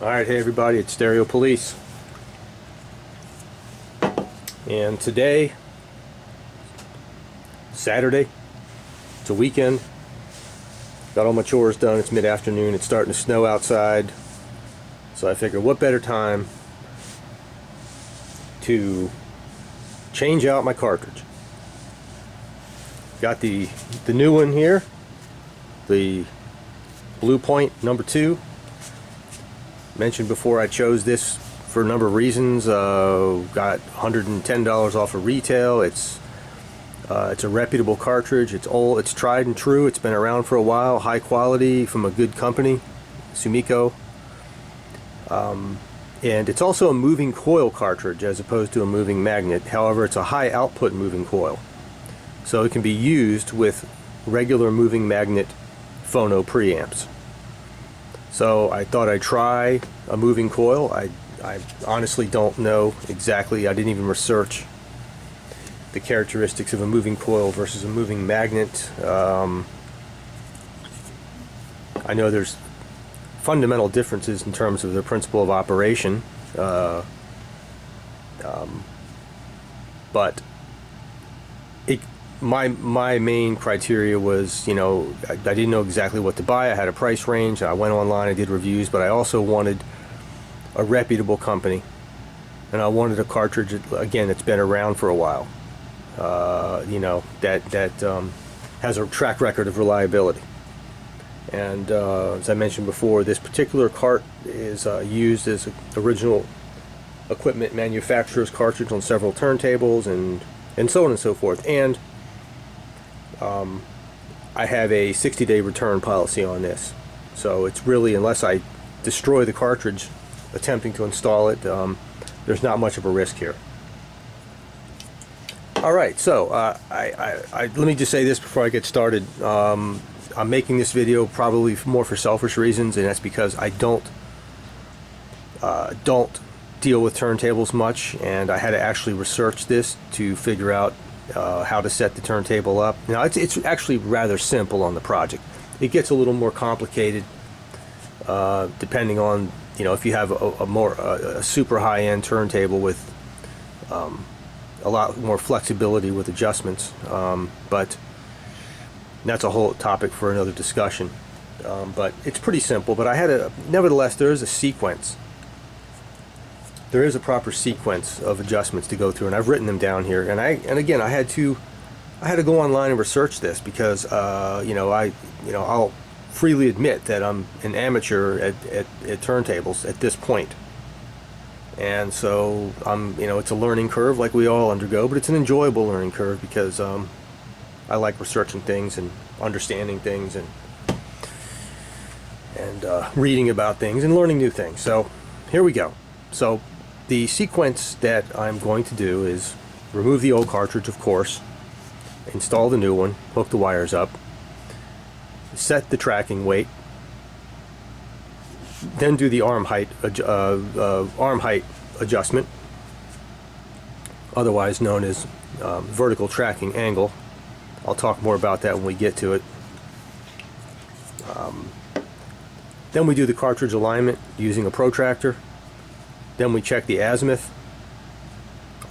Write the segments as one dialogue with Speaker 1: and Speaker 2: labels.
Speaker 1: Alright, hey everybody, it's Stereo Police. And today, Saturday, it's a weekend. Got all my chores done, it's mid-afternoon, it's starting to snow outside. So I figured what better time to change out my cartridge. Got the new one here, the Blue Point number 2. Mentioned before I chose this for a number of reasons. Got $110 off of retail. It's a reputable cartridge. It's old. It's tried and true. It's been around for a while. High quality from a good company, Sumiko. And it's also a moving coil cartridge as opposed to a moving magnet. However, it's a high output moving coil, so it can be used with regular moving magnet phono preamps. So I thought I'd try a moving coil. I honestly don't know exactly. I didn't even research the characteristics of a moving coil versus a moving magnet. I know there's fundamental differences in terms of the principle of operation, but my main criteria was, I didn't know exactly what to buy. I had a price range. I went online, I did reviews, but I also wanted a reputable company, and I wanted a cartridge, again, that's been around for a while, that has a track record of reliability. And as I mentioned before, this particular cart is used as an original equipment manufacturer's cartridge on several turntables and so on and so forth. And I have a 60-day return policy on this, so it's really, unless I destroy the cartridge attempting to install it, there's not much of a risk here. Alright, so let me just say this before I get started. I'm making this video probably more for selfish reasons, and that's because I don't deal with turntables much, and I had to actually research this to figure out how to set the turntable up. Now it's actually rather simple on the project. It gets a little more complicated depending on, if you have a super high-end turntable with a lot more flexibility with adjustments, but that's a whole topic for another discussion. But it's pretty simple. But nevertheless, there is a sequence. There is a proper sequence of adjustments to go through, and I've written them down here. And again, I had to go online and research this because I'll freely admit that I'm an amateur at turntables at this point, and so it's a learning curve like we all undergo, but it's an enjoyable learning curve because I like researching things and understanding things and reading about things and learning new things. So here we go. So the sequence that I'm going to do is remove the old cartridge, of course, install the new one, hook the wires up, set the tracking weight, then do the arm height adjustment, otherwise known as vertical tracking angle. I'll talk more about that when we get to it. Then we do the cartridge alignment using a protractor. Then we check the azimuth.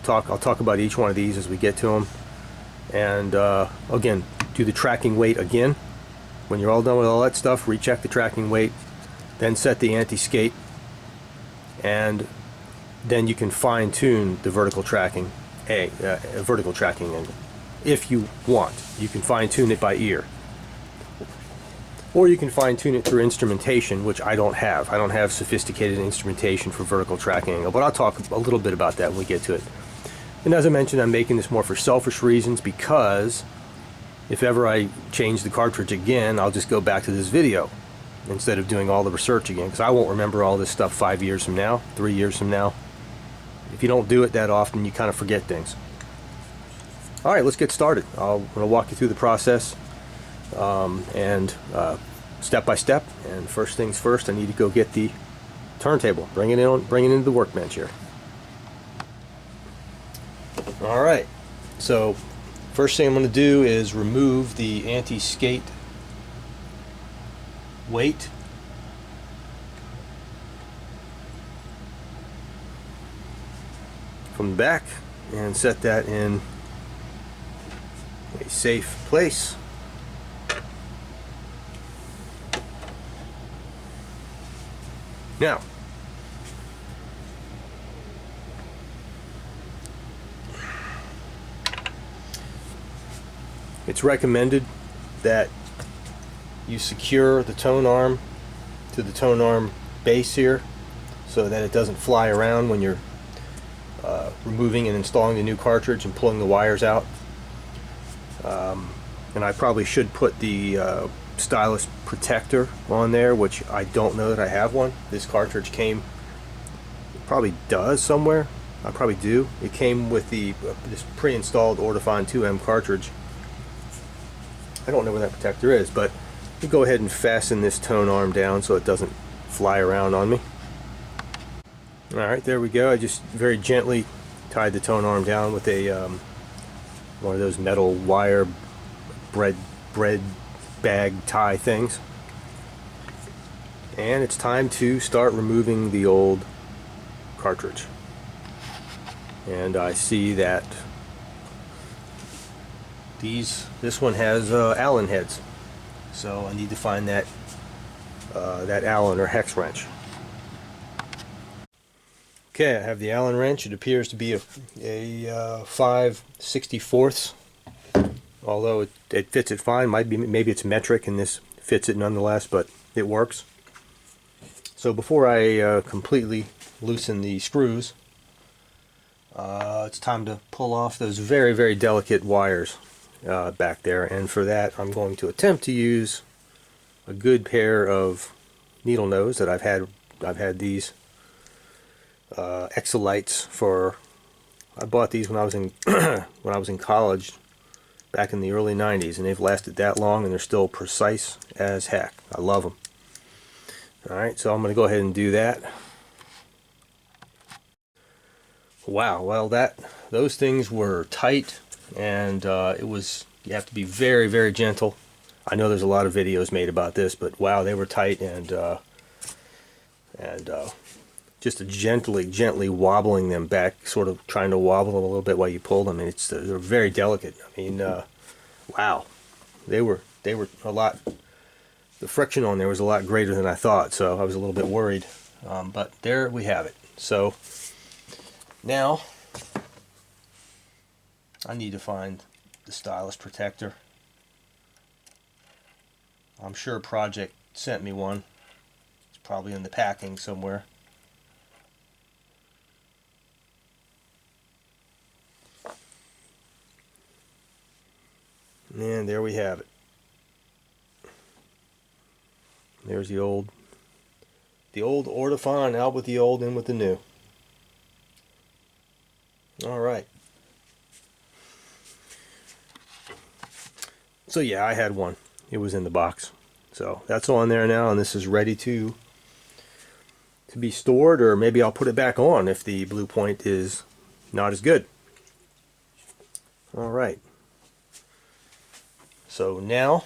Speaker 1: I'll talk about each one of these as we get to them. And again, do the tracking weight again. When you're all done with all that stuff, recheck the tracking weight. Then set the anti-skate. And then you can fine-tune the vertical tracking angle. If you want, you can fine-tune it by ear. Or you can fine-tune it through instrumentation, which I don't have. I don't have sophisticated instrumentation for vertical tracking angle, but I'll talk a little bit about that when we get to it. And as I mentioned, I'm making this more for selfish reasons because if ever I change the cartridge again, I'll just go back to this video instead of doing all the research again, because I won't remember all this stuff 5 years from now, 3 years from now. If you don't do it that often, you kind of forget things. Alright, let's get started. I'm going to walk you through the process. Step by step, and first things first, I need to go get the turntable, bring it into the workbench here. Alright, so first thing I'm going to do is remove the anti-skate weight from the back and set that in a safe place. Now, it's recommended that you secure the tone arm to the tone arm base here so that it doesn't fly around when you're removing and installing the new cartridge and pulling the wires out. And I probably should put the stylus protector on there, which I don't know that I have one. This cartridge came, it probably does somewhere. I probably do. It came with the this pre-installed Ortofon 2M cartridge. I don't know where that protector is, but you go ahead and fasten this tone arm down so it doesn't fly around on me. Alright, there we go. I just very gently tied the tone arm down with a one of those metal wire bread bag tie things. And it's time to start removing the old cartridge. And I see that this one has Allen heads, so I need to find that that Allen or hex wrench. Okay, I have the Allen wrench. It appears to be a 5/64, although it fits it fine. Maybe it's metric and this fits it nonetheless, but it works. So before I completely loosen the screws, it's time to pull off those very, very delicate wires back there, and for that I'm going to attempt to use a good pair of needle nose that I've had these Exolites for. I bought these when I was in when I was in college back in the early 90s, and they've lasted that long and they're still precise as heck. I love them. Alright, so I'm going to go ahead and do that. Wow, well those things were tight, and you have to be very, very gentle. I know there's a lot of videos made about this, but wow, they were tight, and just gently wobbling them back, sort of trying to wobble them a little bit while you pull them, and they're very delicate. I mean, wow, they were a lot. The friction on there was a lot greater than I thought, so I was a little bit worried. But there we have it. So now I need to find the stylus protector. I'm sure Project sent me one. It's probably in the packing somewhere. And there we have it. There's the old Ortofon, out with the old, in with the new. All right. So yeah, I had one. It was in the box. So that's on there now, and this is ready to be stored, or maybe I'll put it back on if the blue point is not as good. All right. So now,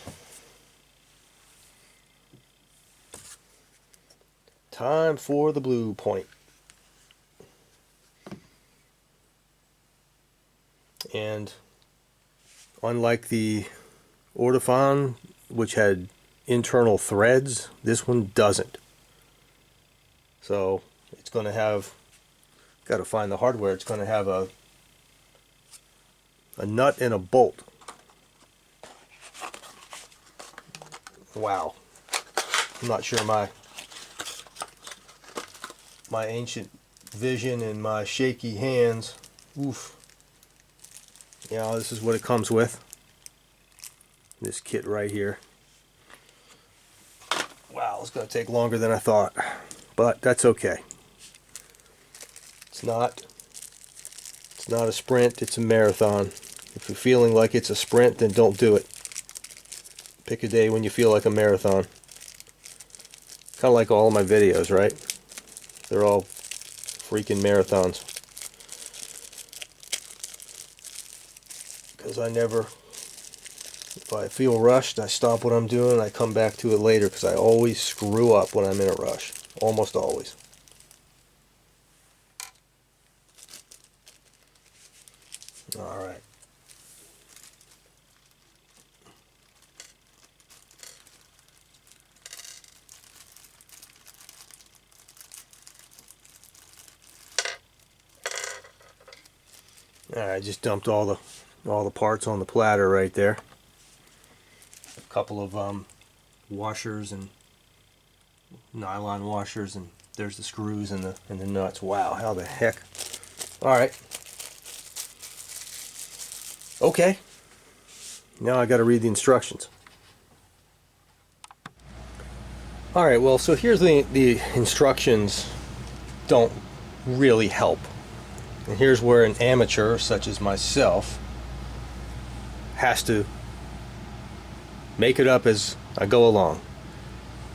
Speaker 1: time for the blue point. And unlike the Ortofon, which had internal threads, this one doesn't. So it's going to have, got to find the hardware, it's going to have a nut and a bolt. Wow. I'm not sure my ancient vision and my shaky hands. Oof. Yeah, this is what it comes with. This kit right here. Wow, it's going to take longer than I thought. But that's okay. It's not a sprint, it's a marathon. If you're feeling like it's a sprint, then don't do it. Pick a day when you feel like a marathon. Kind of like all of my videos, right? They're all freaking marathons. Because if I feel rushed, I stop what I'm doing and I come back to it later, because I always screw up when I'm in a rush. Almost always. All right. I just dumped all the parts on the platter right there. A couple of washers and nylon washers, and there's the screws and the nuts. Wow, how the heck! All right. Okay. Now I got to read the instructions. All right. Well, so here's the instructions. Don't really help. And here's where an amateur such as myself has to make it up as I go along.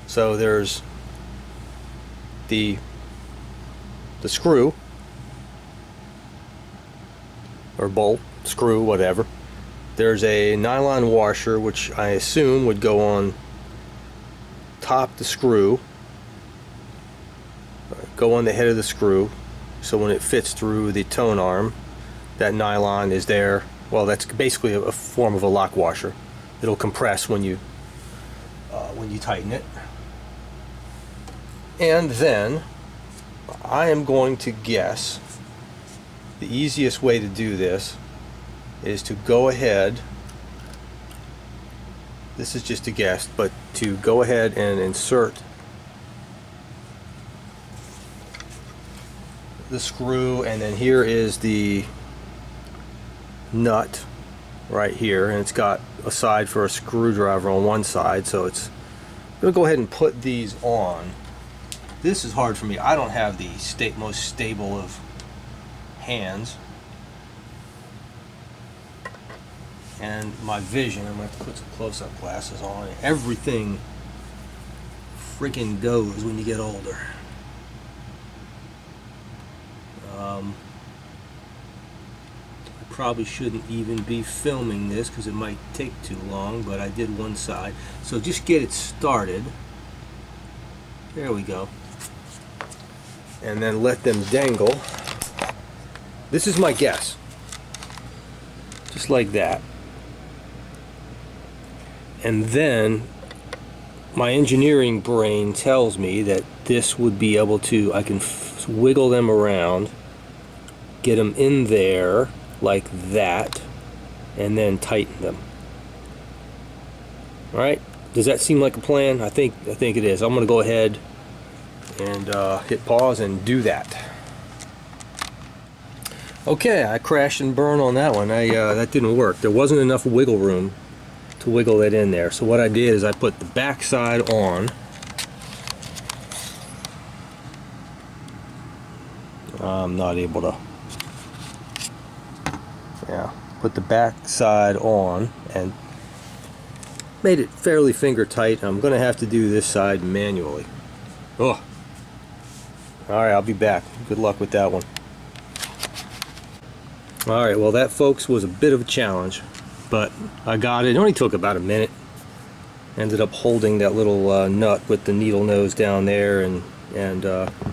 Speaker 1: So there's the screw or bolt, screw, whatever. There's a nylon washer which I assume would go on top the screw, go on the head of the screw. So when it fits through the tone arm, that nylon is there. Well, that's basically a form of a lock washer. It'll compress when you tighten it. And then I am going to guess the easiest way to do this is to go ahead. This is just a guess, but to go ahead and insert the screw, and then here is the nut right here, and it's got a side for a screwdriver on one side, so it's I'm gonna go ahead and put these on. This is hard for me. I don't have the most stable of hands, and my vision, I'm gonna have to put some close-up glasses on. Everything freaking goes when you get older. I probably shouldn't even be filming this because it might take too long, but I did one side. So just get it started. There we go. And then let them dangle. This is my guess. Just like that. And then my engineering brain tells me that this would be able to, I can wiggle them around, get them in there like that, and then tighten them. All right, does that seem like a plan? I think it is. I'm going to go ahead and hit pause and do that. Okay, I crashed and burned on that one. That didn't work. There wasn't enough wiggle room to wiggle it in there. So what I did is I put the back side on. I'm not able to. Yeah, put the back side on and made it fairly finger tight. I'm going to have to do this side manually. Oh. Alright, I'll be back. Good luck with that one. Alright, well that, folks, was a bit of a challenge, but I got it. It only took about a minute. Ended up holding that little nut with the needle nose down there and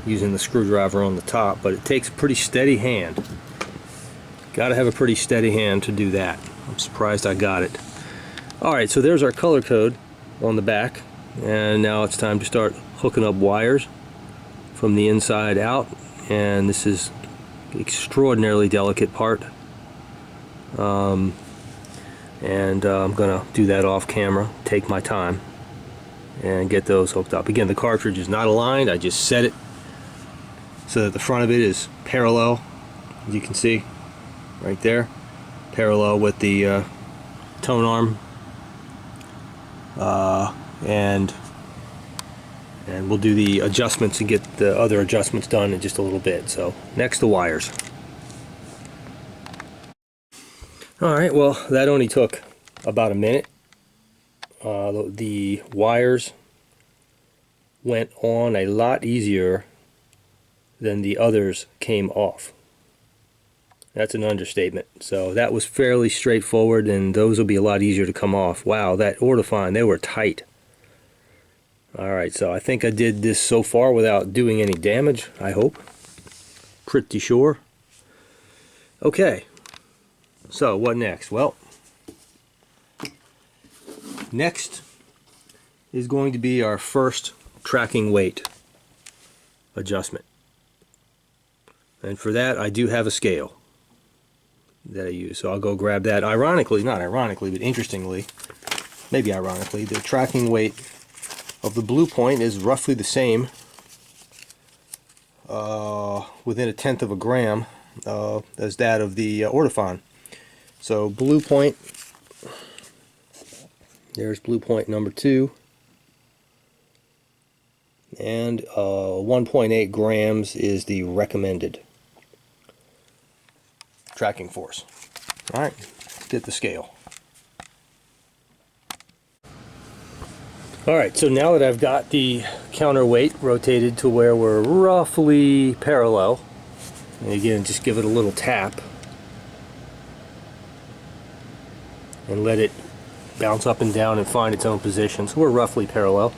Speaker 1: using the screwdriver on the top, but it takes a pretty steady hand. Gotta have a pretty steady hand to do that. I'm surprised I got it. Alright, so there's our color code on the back, and now it's time to start hooking up wires from the inside out, and this is an extraordinarily delicate part. I'm gonna do that off camera, take my time, and get those hooked up. Again, the cartridge is not aligned. I just set it so that the front of it is parallel, as you can see right there, parallel with the tone arm, and we'll do the adjustments and get the other adjustments done in just a little bit. So next, the wires. Alright, well that only took about a minute. The wires went on a lot easier than the others came off. That's an understatement. So that was fairly straightforward, and those will be a lot easier to come off. Wow, that Ortofon, they were tight. Alright, so I think I did this so far without doing any damage, I hope. Pretty sure. Okay. So what next? Well, next is going to be our first tracking weight adjustment. And for that, I do have a scale that I use. So I'll go grab that. Ironically, not ironically, but interestingly, maybe ironically, the tracking weight of the Blue Point is roughly the same, within 1/10 of a gram, as that of the Ortofon. So Blue Point, there's Blue Point number 2, and 1.8 grams is the recommended tracking force. Alright, let's get the scale. Alright, so now that I've got the counterweight rotated to where we're roughly parallel, and again, just give it a little tap and let it bounce up and down and find its own position. So we're roughly parallel.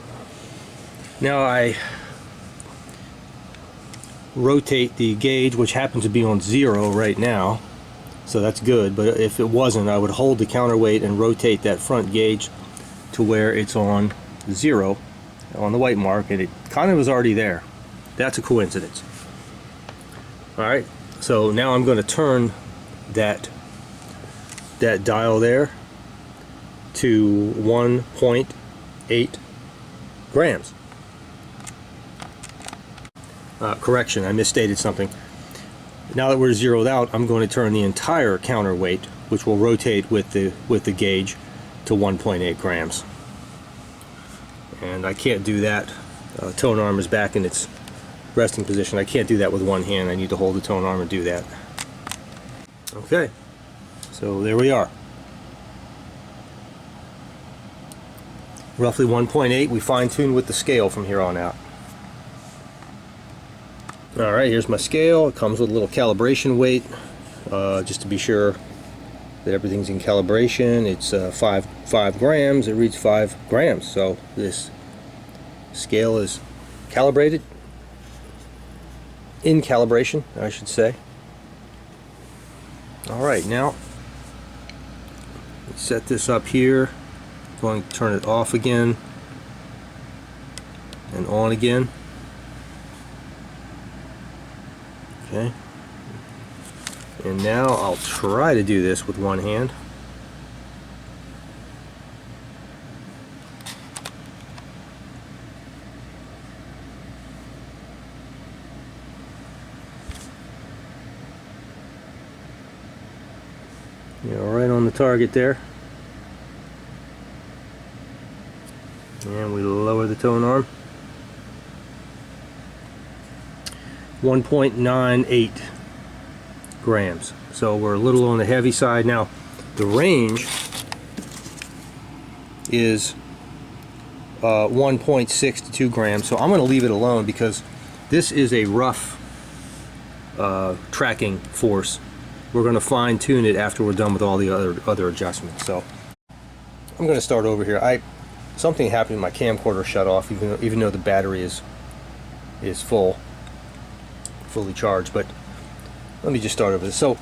Speaker 1: Now I rotate the gauge, which happens to be on 0 right now, so that's good, but if it wasn't, I would hold the counterweight and rotate that front gauge to where it's on 0 on the white mark, and it kind of was already there. That's a coincidence. Alright, so now I'm going to turn that dial there to 1.8 grams. Correction, I misstated something. Now that we're zeroed out, I'm going to turn the entire counterweight, which will rotate with the gauge, to 1.8 grams. And I can't do that. Tone arm is back in its resting position. I can't do that with one hand. I need to hold the tone arm and do that. Okay, so there we are. Roughly 1.8. We fine-tune with the scale from here on out. Alright, here's my scale. It comes with a little calibration weight, just to be sure that everything's in calibration. It's 5 grams. It reads 5 grams. So this scale is calibrated, in calibration, I should say. Alright, now set this up here. Going to turn it off again and on again. Okay, and now I'll try to do this with one hand. Right on the target there. And we lower the tone arm. 1.98 grams. So we're a little on the heavy side. Now the range is 1.6 to 2 grams. So I'm going to leave it alone because this is a rough tracking force. We're going to fine tune it after we're done with all the other adjustments. So I'm going to start over here. Something happened. My camcorder shut off, even though the battery is fully charged. But let me just start over this. So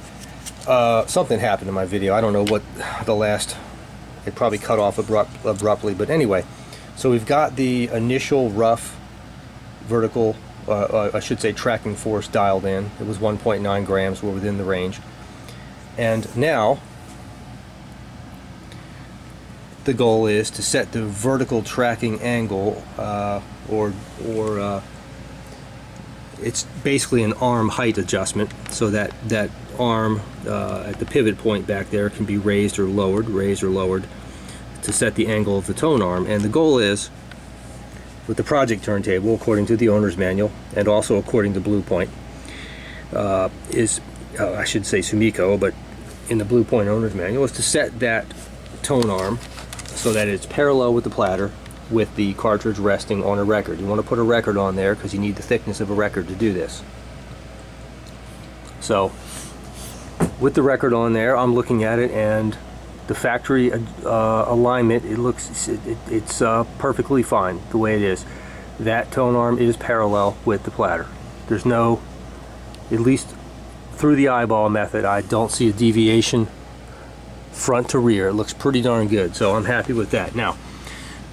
Speaker 1: something happened in my video. I don't know what it probably cut off abruptly, but anyway, so we've got the initial rough vertical, I should say tracking force dialed in. It was 1.9 grams. We're within the range. And now the goal is to set the vertical tracking angle, it's basically an arm height adjustment, so that arm at the pivot point back there can be raised or lowered to set the angle of the tone arm. And the goal is, with the project turntable, according to the owner's manual and also according to Blue Point, I should say Sumiko, but in the Blue Point owner's manual, is to set that tone arm so that it's parallel with the platter, with the cartridge resting on a record. You want to put a record on there because you need the thickness of a record to do this. So with the record on there, I'm looking at it, and the factory alignment, it's perfectly fine the way it is. That tone arm is parallel with the platter. There's no, at least through the eyeball method, I don't see a deviation front to rear. It looks pretty darn good, so I'm happy with that. Now,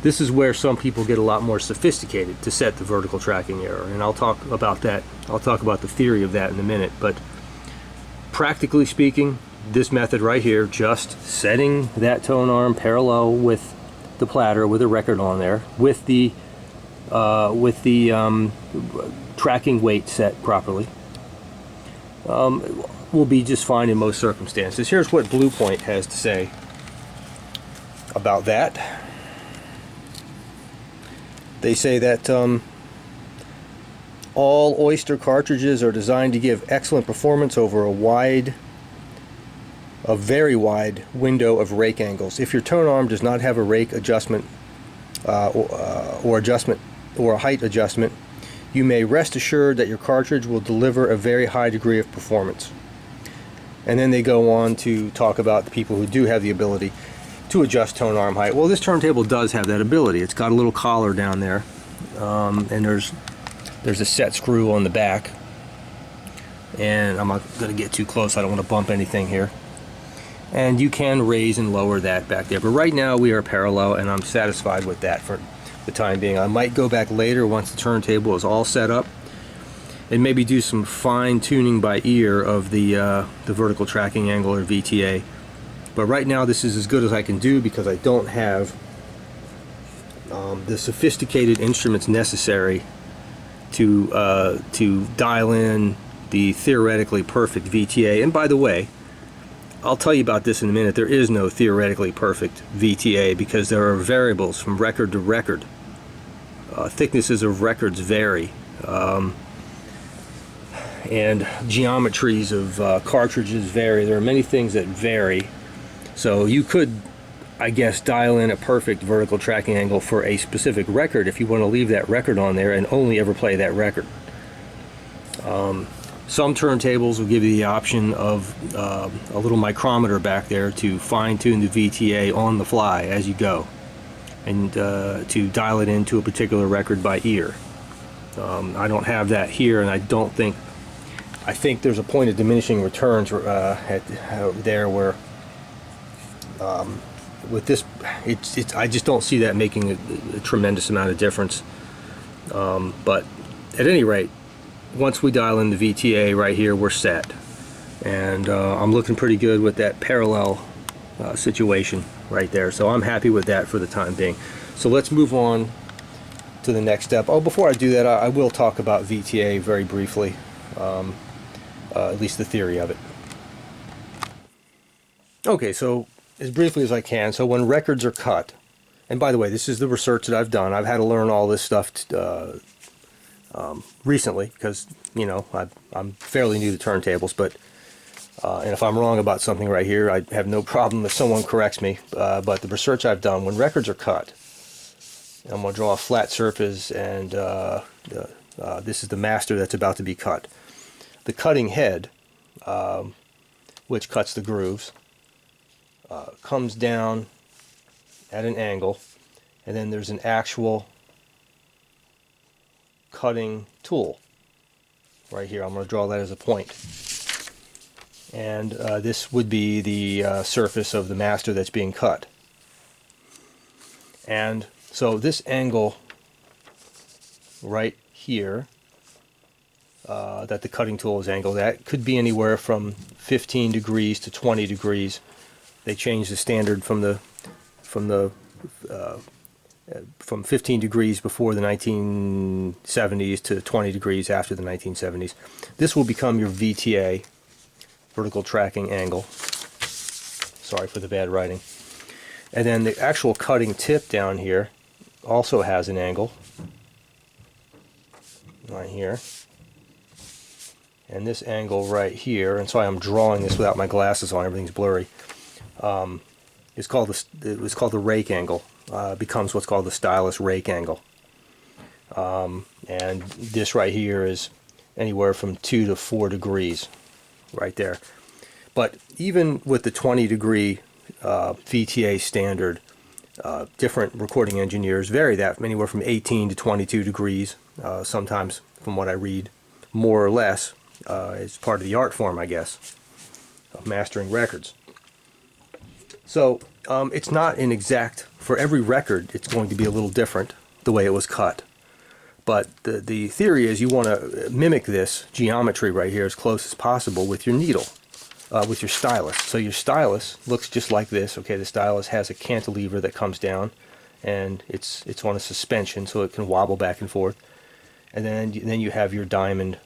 Speaker 1: this is where some people get a lot more sophisticated to set the vertical tracking error, and I'll talk about that. I'll talk about the theory of that in a minute, but practically speaking, this method right here, just setting that tone arm parallel with the platter with a record on there, with the tracking weight set properly, will be just fine in most circumstances. Here's what Blue Point has to say about that. They say that all Oyster cartridges are designed to give excellent performance over a very wide window of rake angles. If your tone arm does not have a rake adjustment or a height adjustment, you may rest assured that your cartridge will deliver a very high degree of performance. And then they go on to talk about the people who do have the ability to adjust tone arm height. Well, this turntable does have that ability. It's got a little collar down there, and there's a set screw on the back. And I'm not going to get too close. I don't want to bump anything here. And you can raise and lower that back there. But right now we are parallel, and I'm satisfied with that for the time being. I might go back later once the turntable is all set up and maybe do some fine tuning by ear of the vertical tracking angle, or VTA. But right now this is as good as I can do because I don't have the sophisticated instruments necessary to dial in the theoretically perfect VTA. And by the way, I'll tell you about this in a minute. There is no theoretically perfect VTA because there are variables from record to record. Thicknesses of records vary. And geometries of cartridges vary. There are many things that vary. So you could, I guess, dial in a perfect vertical tracking angle for a specific record if you want to leave that record on there and only ever play that record. Some turntables will give you the option of a little micrometer back there to fine-tune the VTA on the fly as you go, and to dial it into a particular record by ear. I don't have that here, and I think there's a point of diminishing returns there where with this, I just don't see that making a tremendous amount of difference. But at any rate, once we dial in the VTA right here, we're set. And I'm looking pretty good with that parallel situation right there. So I'm happy with that for the time being. So let's move on to the next step. Oh, before I do that, I will talk about VTA very briefly, at least the theory of it. Okay, so as briefly as I can, so when records are cut, and by the way, this is the research that I've done. I've had to learn all this stuff recently because, you know, I'm fairly new to turntables, but and if I'm wrong about something right here, I have no problem if someone corrects me. But the research I've done, when records are cut, I'm going to draw a flat surface, and this is the master that's about to be cut. The cutting head, which cuts the grooves, comes down at an angle, and then there's an actual cutting tool right here. I'm going to draw that as a point. And this would be the surface of the master that's being cut. And so this angle right here that the cutting tool is angled at could be anywhere from 15 degrees to 20 degrees. They changed the standard from 15 degrees before the 1970s to 20 degrees after the 1970s. This will become your VTA, vertical tracking angle. Sorry for the bad writing. And then the actual cutting tip down here also has an angle right here. And this angle right here, and sorry I'm drawing this without my glasses on, everything's blurry, it was called the rake angle. Becomes what's called the stylus rake angle. And this right here is anywhere from 2 to 4 degrees right there. But even with the 20 degree VTA standard, different recording engineers vary that anywhere from 18 to 22 degrees, sometimes from what I read, more or less. It's part of the art form, I guess, of mastering records. So it's not an exact, for every record it's going to be a little different the way it was cut. But the theory is you want to mimic this geometry right here as close as possible with your needle, with your stylus. So your stylus looks just like this. Okay, the stylus has a cantilever that comes down, and it's on a suspension so it can wobble back and forth. And then you have your diamond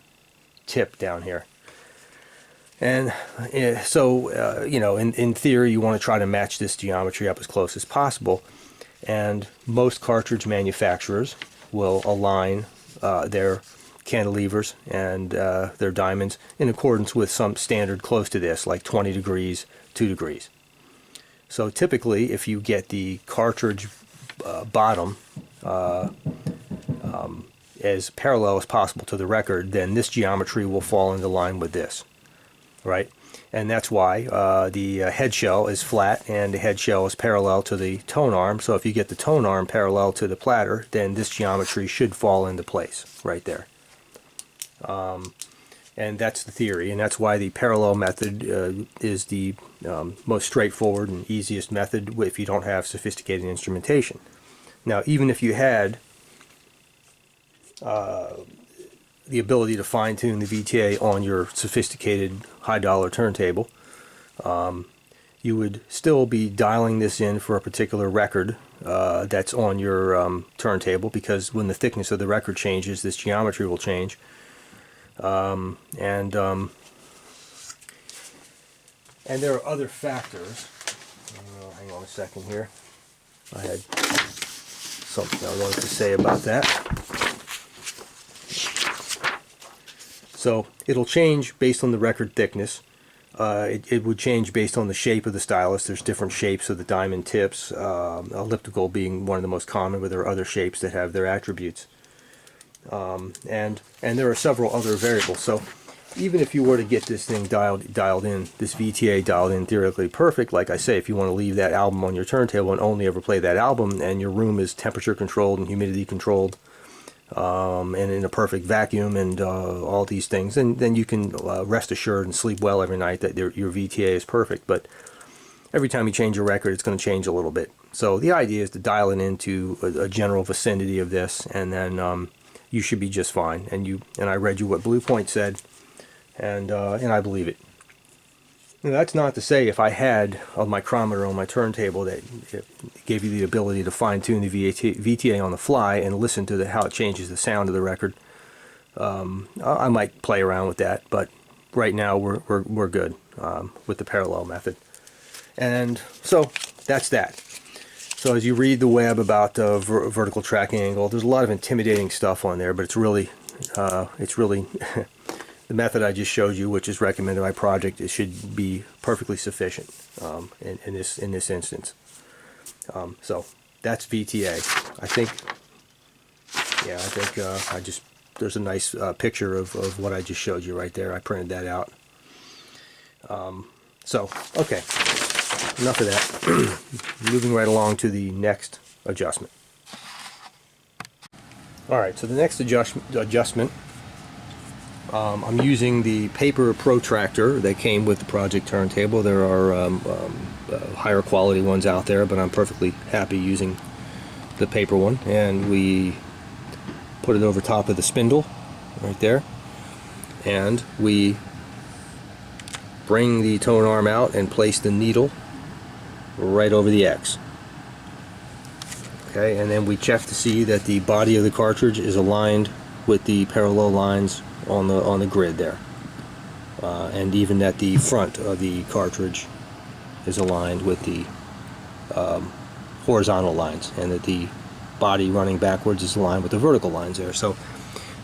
Speaker 1: tip down here. And so, you know, in theory, you want to try to match this geometry up as close as possible. And most cartridge manufacturers will align their cantilevers and their diamonds in accordance with some standard close to this, like 20 degrees, 2 degrees. So typically, if you get the cartridge bottom as parallel as possible to the record, then this geometry will fall into line with this, right? And that's why the head shell is flat and the head shell is parallel to the tone arm. So if you get the tone arm parallel to the platter, then this geometry should fall into place right there. And that's the theory, and that's why the parallel method is the most straightforward and easiest method if you don't have sophisticated instrumentation. Now, even if you had the ability to fine-tune the VTA on your sophisticated high-dollar turntable, you would still be dialing this in for a particular record that's on your turntable, because when the thickness of the record changes, this geometry will change. And there are other factors. Hang on a second here. I had something I wanted to say about that. So it'll change based on the record thickness. It would change based on the shape of the stylus. There's different shapes of the diamond tips, elliptical being one of the most common, but there are other shapes that have their attributes. And there are several other variables. So even if you were to get this thing dialed in, this VTA dialed in theoretically perfect, like I say, if you want to leave that album on your turntable and only ever play that album, and your room is temperature controlled and humidity controlled, and in a perfect vacuum and all these things, and then you can rest assured and sleep well every night that your VTA is perfect. But every time you change your record, it's going to change a little bit. So the idea is to dial it into a general vicinity of this, and then you should be just fine. And I read you what Blue Point said, and I believe it. Now, that's not to say if I had a micrometer on my turntable that gave you the ability to fine-tune the VTA on the fly and listen to how it changes the sound of the record. I might play around with that, but right now we're good with the parallel method. And so that's that. So as you read the web about vertical tracking angle, there's a lot of intimidating stuff on there, but it's really the method I just showed you, which is recommended by Project, it should be perfectly sufficient in this instance. So that's VTA. I think there's a nice picture of what I just showed you right there. I printed that out. So okay, enough of that. Moving right along to the next adjustment. All right, so the next adjustment. I'm using the paper protractor that came with the Project turntable. There are higher quality ones out there, but I'm perfectly happy using the paper one. And we put it over top of the spindle right there, and we bring the tone arm out and place the needle right over the X. Okay, and then we check to see that the body of the cartridge is aligned with the parallel lines on the grid there, and even that the front of the cartridge is aligned with the horizontal lines, and that the body running backwards is aligned with the vertical lines there. So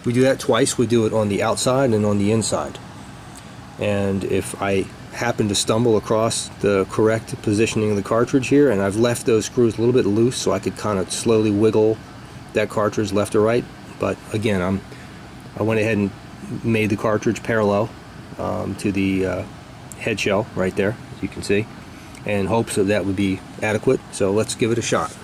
Speaker 1: we do that twice. We do it on the outside and on the inside. And if I happen to stumble across the correct positioning of the cartridge here, and I've left those screws a little bit loose so I could kind of slowly wiggle that cartridge left or right, but again, I went ahead and made the cartridge parallel to the head shell right there, as you can see, in hopes that would be adequate. So let's give it a shot.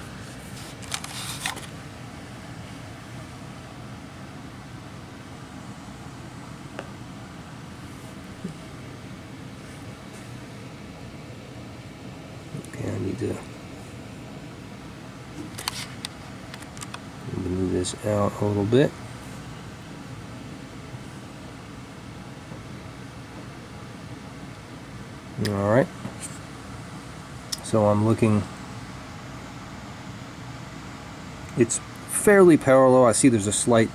Speaker 1: need to move this out a little bit. All right. So I'm looking. It's fairly parallel. I see there's a slight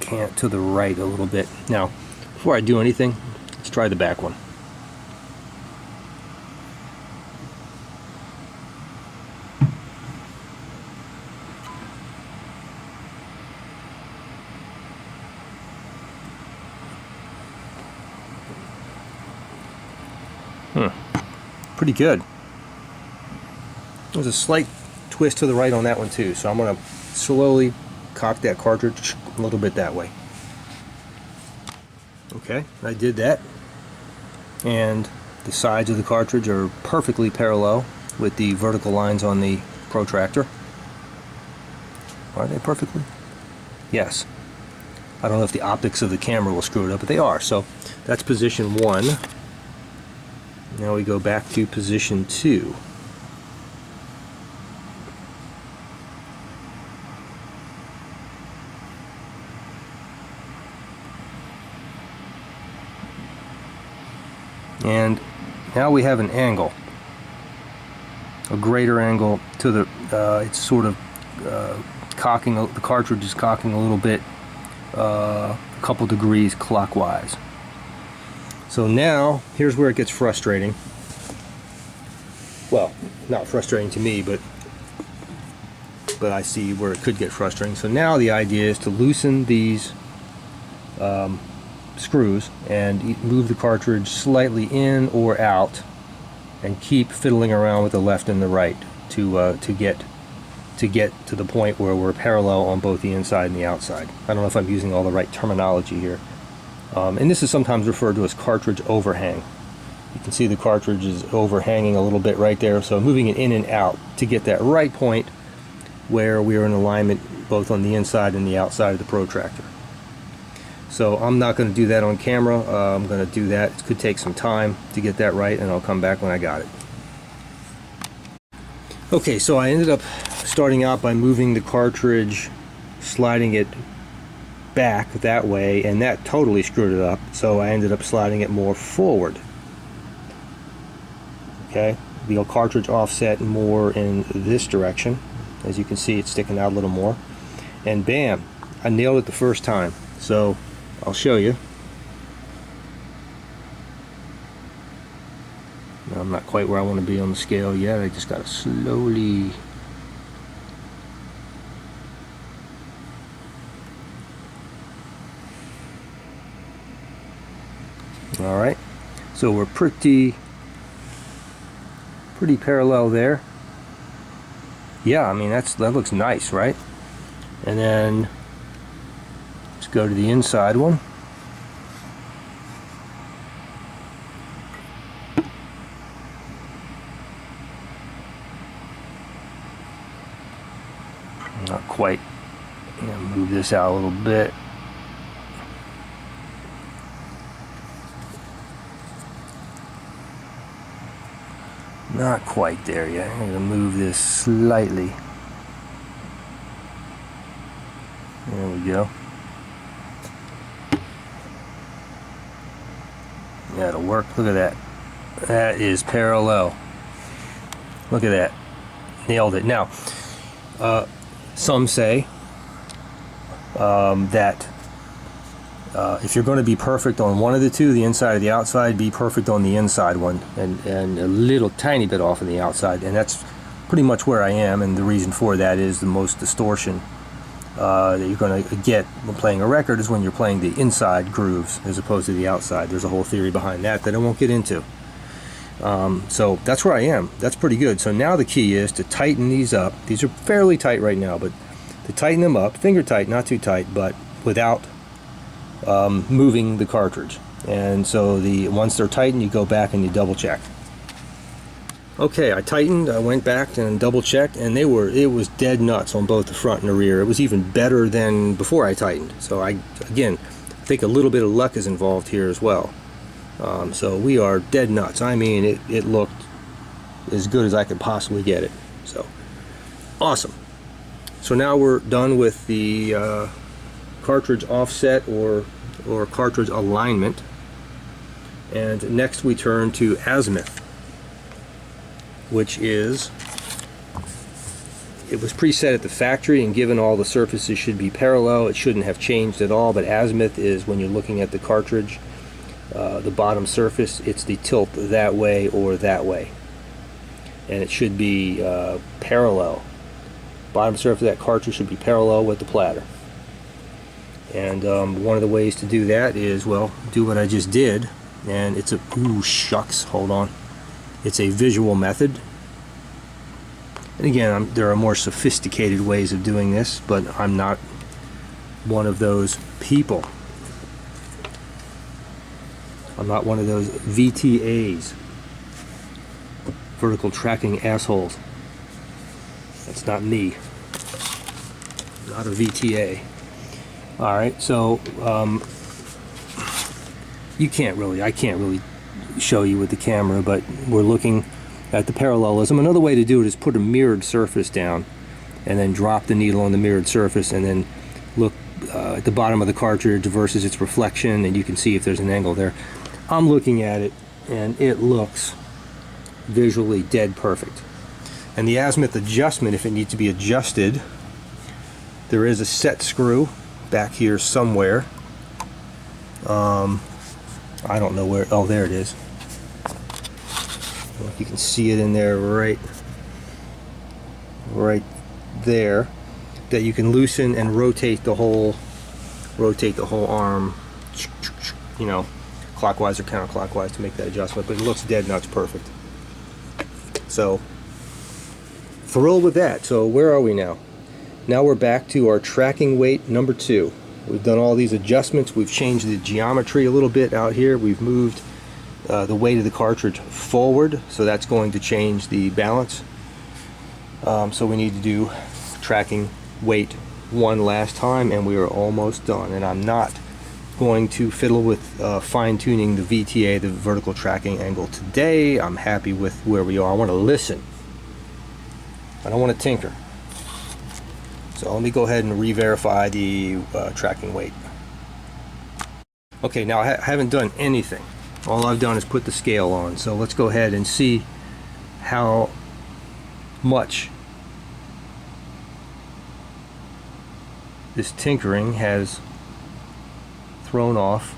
Speaker 1: cant to the right a little bit. Now, before I do anything, let's try the back one. Pretty good. There's a slight twist to the right on that one too, so I'm going to slowly cock that cartridge a little bit that way. Okay, I did that, and the sides of the cartridge are perfectly parallel with the vertical lines on the protractor. Are they perfectly? Yes. I don't know if the optics of the camera will screw it up, but they are. So that's position 1. Now we go back to position 2. And now we have an angle, a greater angle to the, it's sort of cocking, the cartridge is cocking a little bit, a couple degrees clockwise. So now, here's where it gets frustrating. Well, not frustrating to me, but I see where it could get frustrating. So now the idea is to loosen these screws and move the cartridge slightly in or out, and keep fiddling around with the left and the right to get to the point where we're parallel on both the inside and the outside. I don't know if I'm using all the right terminology here. And this is sometimes referred to as cartridge overhang. You can see the cartridge is overhanging a little bit right there, so moving it in and out to get that right point where we are in alignment both on the inside and the outside of the protractor. So I'm not going to do that on camera. I'm going to do that. It could take some time to get that right, and I'll come back when I got it. Okay, so I ended up starting out by moving the cartridge, sliding it back that way, and that totally screwed it up, so I ended up sliding it more forward. Okay, the cartridge offset more in this direction. As you can see, it's sticking out a little more, and bam, I nailed it the first time. So I'll show you. Now, I'm not quite where I want to be on the scale yet. I just got to slowly Alright, so we're pretty parallel there. Yeah, I mean that looks nice, right? And then let's go to the inside one. Not quite. I'm gonna move this out a little bit. Not quite there yet. I'm going to move this slightly. There we go. That'll work. Look at that. That is parallel. Look at that. Nailed it. Now, some say that if you're going to be perfect on one of the two, the inside or the outside, be perfect on the inside one, and a little tiny bit off on the outside. And that's pretty much where I am, and the reason for that is the most distortion that you're going to get when playing a record is when you're playing the inside grooves as opposed to the outside. There's a whole theory behind that I won't get into. So that's where I am. That's pretty good. So now the key is to tighten these up. These are fairly tight right now, but to tighten them up, finger tight, not too tight, but without moving the cartridge. And so once they're tightened, you go back and you double check. Okay, I tightened, I went back and double checked, and it was dead nuts on both the front and the rear. It was even better than before I tightened. So I think a little bit of luck is involved here as well. So we are dead nuts. I mean, it looked as good as I could possibly get it. So awesome. So now we're done with the cartridge offset or cartridge alignment, and next we turn to Azimuth, which is, it was preset at the factory, and given all the surfaces should be parallel, it shouldn't have changed at all. But Azimuth is, when you're looking at the cartridge, the bottom surface, it's the tilt that way or that way, and it should be parallel. Bottom surface of that cartridge should be parallel with the platter. And one of the ways to do that is, well, do what I just did, and it's a, ooh shucks, hold on, it's a visual method. And again, there are more sophisticated ways of doing this, but I'm not one of those people. I'm not one of those VTAs, vertical tracking assholes. That's not me. Not a VTA. Alright, so I can't really show you with the camera, but we're looking at the parallelism. Another way to do it is put a mirrored surface down and then drop the needle on the mirrored surface, and then look at the bottom of the cartridge versus its reflection, and you can see if there's an angle there. I'm looking at it and it looks visually dead perfect. And the Azimuth adjustment, if it needs to be adjusted, there is a set screw back here somewhere. I don't know where. Oh, there it is. You can see it in there, right there, that you can loosen and rotate the whole arm, you know, clockwise or counterclockwise to make that adjustment. But it looks dead nuts perfect. So thrilled with that. So where are we now? Now we're back to our tracking weight number 2. We've done all these adjustments. We've changed the geometry a little bit out here. We've moved the weight of the cartridge forward, so that's going to change the balance. So we need to do tracking weight 1 last time, and we are almost done. And I'm not going to fiddle with fine-tuning the VTA, the vertical tracking angle, today. I'm happy with where we are. I want to listen. I don't want to tinker. So let me go ahead and re-verify the tracking weight. Okay, now I haven't done anything. All I've done is put the scale on. So let's go ahead and see how much this tinkering has thrown off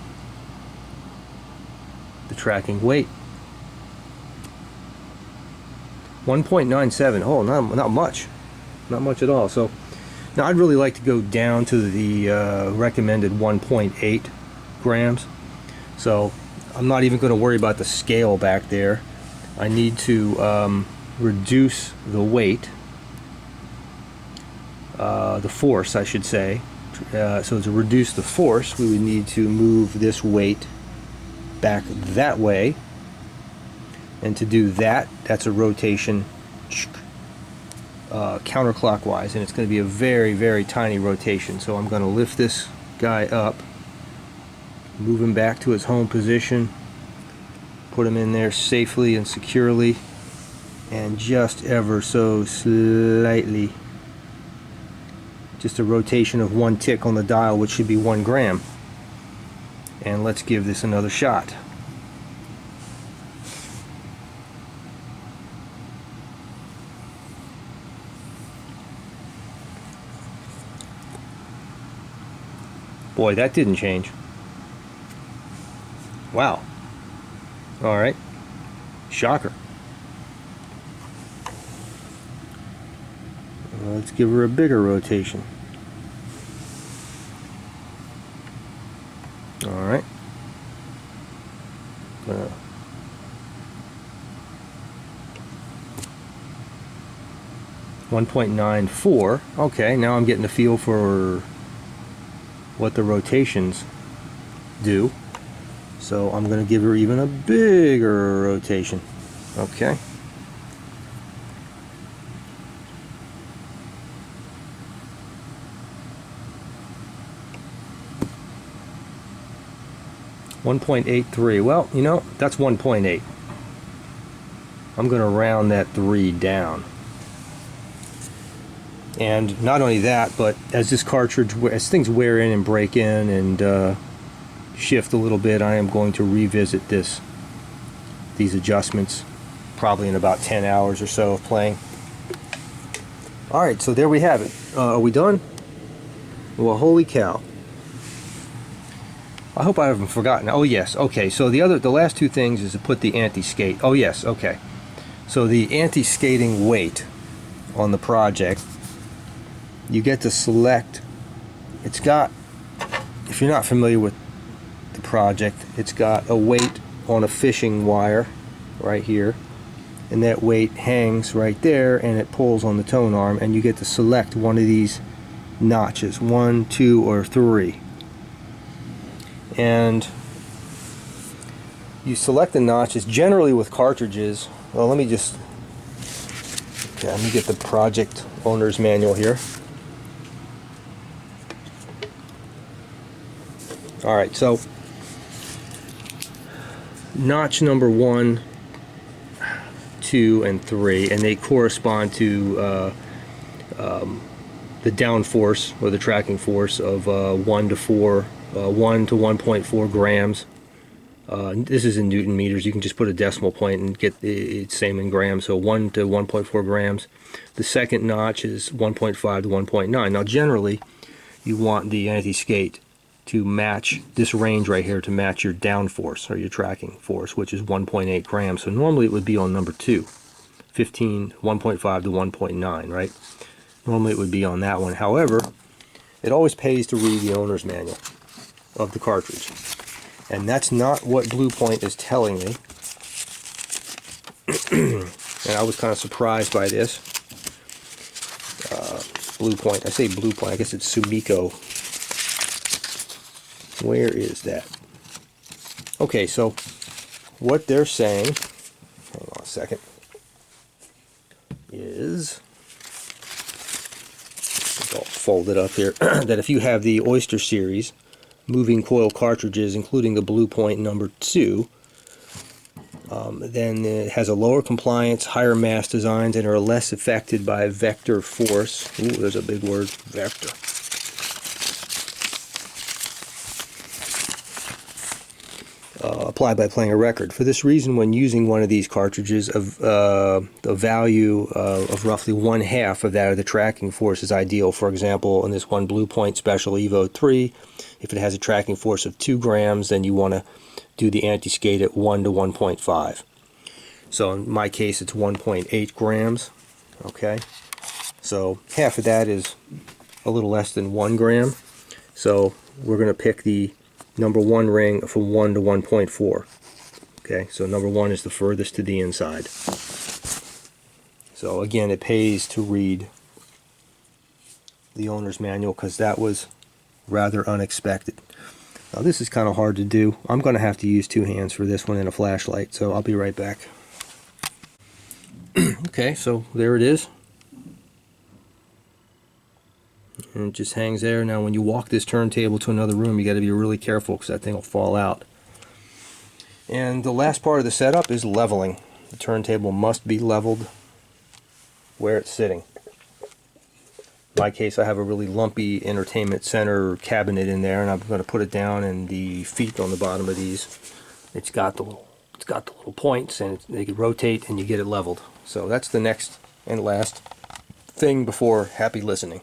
Speaker 1: the tracking weight. 1.97. Oh, not much. Not much at all. So now I'd really like to go down to the recommended 1.8 grams. So I'm not even going to worry about the scale back there. I need to reduce the weight, the force I should say. So to reduce the force, we would need to move this weight back that way. And to do that, that's a rotation counterclockwise, and it's going to be a very, very tiny rotation. So I'm going to lift this guy up, move him back to his home position, put him in there safely and securely, and just ever so slightly, just a rotation of 1 tick on the dial, which should be 1 gram. And let's give this another shot. Boy, that didn't change. Wow. Alright. Shocker. Let's give her a bigger rotation. Alright. 1.94. Okay, now I'm getting a feel for what the rotations do. So I'm going to give her even a bigger rotation. Okay. .83. Well, you know, that's 1.8. I'm going to round that 3 down. And not only that, but as this cartridge, as things wear in and break in and shift a little bit, I am going to revisit these adjustments probably in about 10 hours or so of playing. Alright, so there we have it. Are we done? Well, holy cow. I hope I haven't forgotten. Oh yes, okay, so the last two things is to put the anti-skate. Oh yes, okay. So the anti-skating weight on the project, you get to select, it's got, if you're not familiar with the project, it's got a weight on a fishing wire right here, and that weight hangs right there and it pulls on the tone arm, and you get to select one of these notches, 1, 2, or 3. And you select the notches generally with cartridges. Well, let me get the project owner's manual here. Alright, so notch number 1, 2, and 3, and they correspond to the down force or the tracking force of 1 to 1.4 grams. This is in Newton meters. You can just put a decimal point and get it's same in grams. So 1 to 1.4 grams. The second notch is 1.5 to 1.9. Now generally you want the anti-skate to match this range right here, to match your down force or your tracking force, which is 1.8 grams. So normally it would be on number 2, 1.5 to 1.9, right? Normally it would be on that one. However, it always pays to read the owner's manual of the cartridge. And that's not what Blue Point is telling me. And I was kind of surprised by this. Blue Point, I say Blue Point, I guess it's Sumiko. Where is that? Okay, so what they're saying, hang on a second, is, it's all folded up here, that if you have the Oyster series moving coil cartridges, including the Blue Point number 2, then it has a lower compliance, higher mass designs, and are less affected by vector force. Ooh, there's a big word, vector. Applied by playing a record. For this reason, when using one of these cartridges, a value of roughly 1/2 of that of the tracking force is ideal. For example, in this one Blue Point Special Evo 3, if it has a tracking force of 2 grams, then you want to do the anti-skate at 1 to 1.5. So in my case, it's 1.8 grams. Okay, so half of that is a little less than 1 gram. So we're going to pick the number 1 ring from 1 to 1.4. Okay, so number 1 is the furthest to the inside. So again, it pays to read the owner's manual, because that was rather unexpected. Now this is kind of hard to do. I'm going to have to use 2 hands for this one and a flashlight, so I'll be right back. Okay, so there it is. And it just hangs there. Now when you walk this turntable to another room, you got to be really careful, because that thing will fall out. And the last part of the setup is leveling. The turntable must be leveled where it's sitting. In my case, I have a really lumpy entertainment center cabinet in there, and I'm going to put it down, and the feet on the bottom of these, it's got the little points, and they can rotate, and you get it leveled. So that's the next and last thing before happy listening.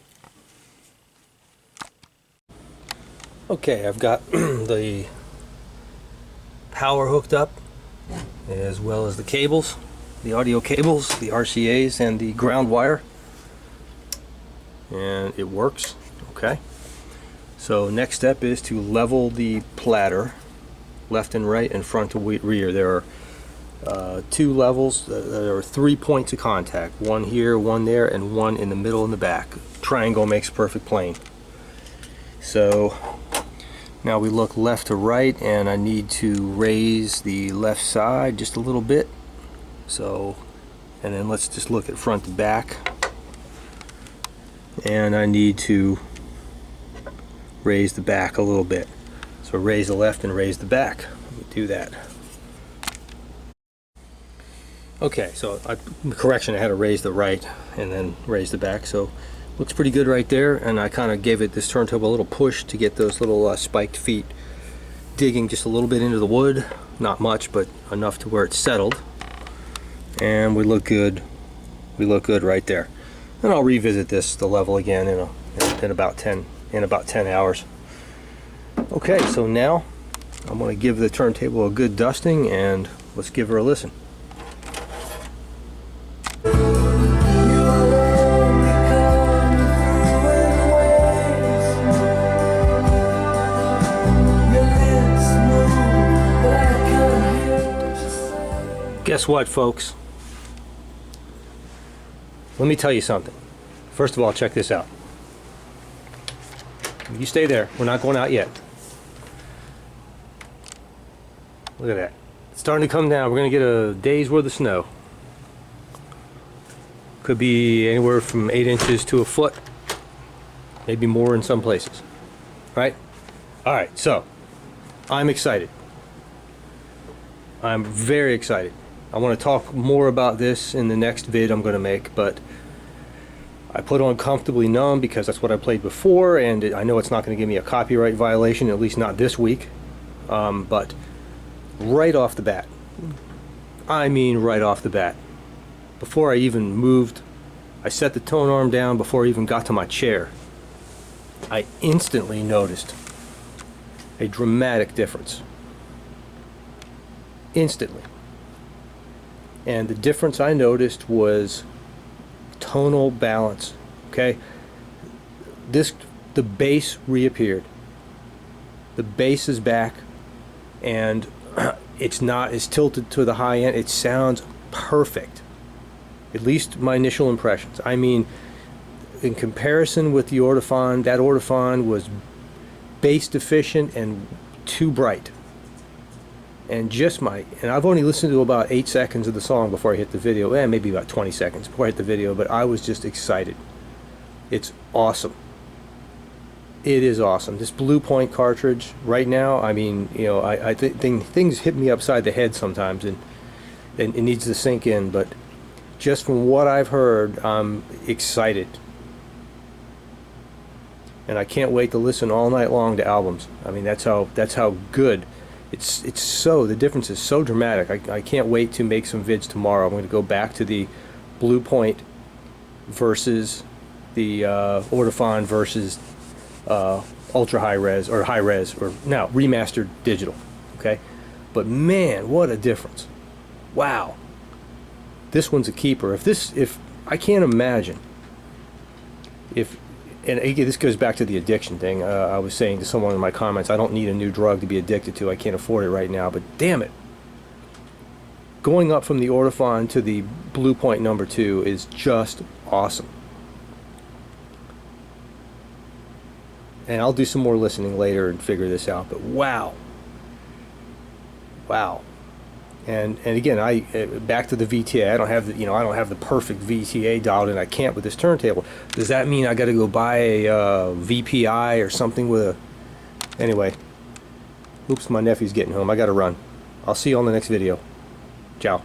Speaker 1: Okay, I've got the power hooked up, as well as the cables, the audio cables, the RCAs, and the ground wire. And it works. Okay, so next step is to level the platter, left and right and front to rear. There are 2 levels. There are 3 points of contact, 1 here, 1 there, and 1 in the middle and the back. Triangle makes a perfect plane. So now we look left to right, and I need to raise the left side just a little bit. So, and then let's just look at front to back. And I need to raise the back a little bit. So raise the left and raise the back. Let me do that. Okay, so correction, I had to raise the right and then raise the back, so looks pretty good right there. And I kind of gave it this turntable a little push to get those little spiked feet digging just a little bit into the wood. Not much, but enough to where it's settled. And we look good. We look good right there. And I'll revisit the level again in about 10 hours. Okay, so now I'm going to give the turntable a good dusting, and let's give her a listen. Guess what, folks? Let me tell you something. First of all, check this out. You stay there. We're not going out yet. Look at that. It's starting to come down. We're going to get a day's worth of snow. Could be anywhere from 8 inches to a foot. Maybe more in some places. Right? Alright, so I'm excited. I'm very excited. I want to talk more about this in the next vid I'm going to make, but I put on Comfortably Numb because that's what I played before, and I know it's not going to give me a copyright violation, at least not this week. But right off the bat, I mean right off the bat, before I even moved, I set the tone arm down before I even got to my chair, I instantly noticed a dramatic difference. Instantly. And the difference I noticed was tonal balance. Okay, the bass reappeared. The bass is back, and it's tilted to the high end. It sounds perfect. At least my initial impressions. I mean, in comparison with the Ortofon, that Ortofon was bass deficient and too bright. And I've only listened to about 8 seconds of the song before I hit the video, and maybe about 20 seconds before I hit the video, but I was just excited. It's awesome. It is awesome. This Blue Point cartridge right now, I mean, you know, I think things hit me upside the head sometimes, and it needs to sink in, but just from what I've heard, I'm excited. And I can't wait to listen all night long to albums. I mean, that's how good. It's so, the difference is so dramatic. I can't wait to make some vids tomorrow. I'm going to go back to the Blue Point versus the Ortofon versus ultra high res or high res, or now remastered digital. Okay, but man, what a difference! Wow, this one's a keeper. If I can't imagine if. And again, this goes back to the addiction thing. I was saying to someone in my comments, I don't need a new drug to be addicted to. I can't afford it right now, but damn it. Going up from the Ortofon to the Blue Point #2 is just awesome. And I'll do some more listening later and figure this out, but wow. Wow. And again, back to the VTA. I don't have the perfect VTA dialed in. I can't with this turntable. Does that mean I got to go buy a VPI or something with a? Anyway, oops, my nephew's getting home. I got to run. I'll see you on the next video. Ciao.